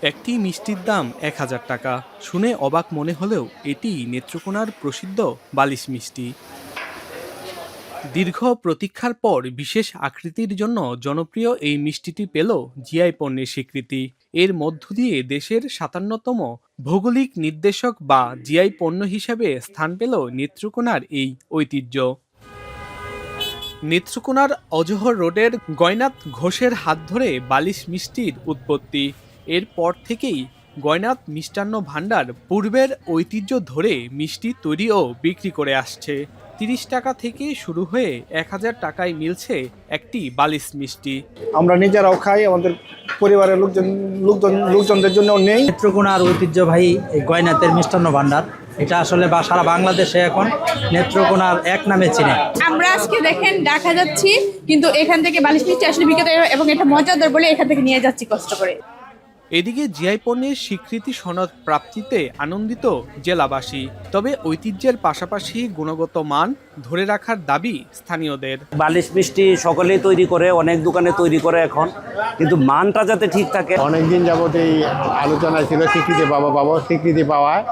একটি মিষ্টির দাম ১,০০০ টাকা। শুনে অবাক মনে হলেও এটি নেত্রকোনার প্রসিদ্ধ বালিশ মিষ্টি। দীর্ঘ প্রতীক্ষার পর বিশেষ আকৃতির জন্য জনপ্রিয় এই মিষ্টিটি পেল জিআই পণ্যের স্বীকৃতি। এর মধ্য দিয়ে দেশের ৫৭তম ভৌগোলিক নির্দেশক বা জিআই পণ্য হিসেবে স্থান পেল নেত্রকোনার এই ঐতিহ্য। নেত্রকোনার অজহর রোডের গয়নাথ ঘোষের হাত ধরে বালিশ মিষ্টির উৎপত্তি। এরপর থেকেই গয়নাথ মিষ্টান্ন ভাণ্ডার পূর্বের ঐতিহ্য ধরে মিষ্টি তৈরি ও বিক্রি করে আসছে। ৩০ টাকা থেকে শুরু হয়ে ১,০০০ টাকায় মিলছে একটি বালিশ মিষ্টি। আমরা নিজেরাও খাই, আমাদের পরিবারের লোকজনদের জন্য নেই। নেত্রকোনার ঐতিহ্যবাহী এই গয়নাথের মিষ্টান্ন ভাণ্ডার, এটা আসলে সারা বাংলাদেশে এখন নেত্রকোনার এক নামে চিনে। আমরা আজকে দেখেন ঢাকা যাচ্ছি, কিন্তু এখান থেকে বালিশ মিষ্টি আসলে বিক্রি হয় এবং এটা মজাদার বলে এখান থেকে নিয়ে যাচ্ছি কষ্ট করে। এদিকে জিআই পণ্যের স্বীকৃতি সনদ প্রাপ্তিতে আনন্দিত জেলাবাসী। তবে ঐতিহ্যের পাশাপাশি গুণগত মান ধরে রাখার দাবি স্থানীয়দের। বালিশ মিষ্টি সকলেই তৈরি করে, অনেক দোকানে তৈরি করে এখন, কিন্তু মানটা যাতে ঠিক থাকে। অনেকদিন যাবত এই আলোচনা ছিল স্বীকৃতি স্বীকৃতি পাওয়ায়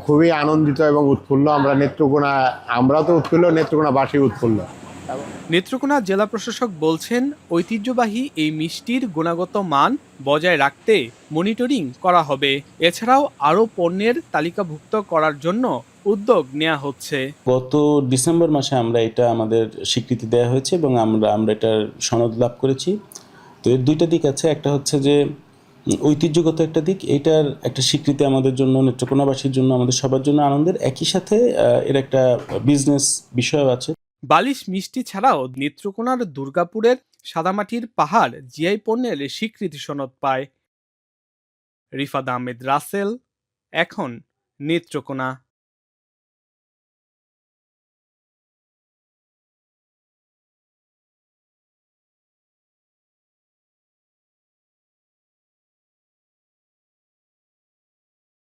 খুবই আনন্দিত এবং উৎফুল্ল। আমরাও তো উৎফুল্ল, নেত্রকোনাবাসী উৎফুল্ল। নেত্রকোনা জেলা প্রশাসক বলছেন, ঐতিহ্যবাহী এই মিষ্টির গুণগত মান বজায় রাখতে মনিটরিং করা হবে। এছাড়াও আরও পণ্যের তালিকাভুক্ত করার জন্য উদ্যোগ নেওয়া হচ্ছে। গত ডিসেম্বর মাসে আমরা এটা আমাদের স্বীকৃতি দেওয়া হয়েছে এবং আমরা এটার সনদ লাভ করেছি। তো এর দুইটা দিক আছে, একটা হচ্ছে যে ঐতিহ্যগত একটা দিক, এটার একটা স্বীকৃতি আমাদের জন্য, নেত্রকোনাবাসীর জন্য, আমাদের সবার জন্য আনন্দের। একই সাথে এর একটা বিজনেস বিষয় আছে। বালিশ মিষ্টি ছাড়াও নেত্রকোনার দুর্গাপুরের সাদামাটির পাহাড় জিআই পণ্যের স্বীকৃতি সনদ পায়। রিফাত আহমেদ রাসেল, এখন নেত্রকোনা।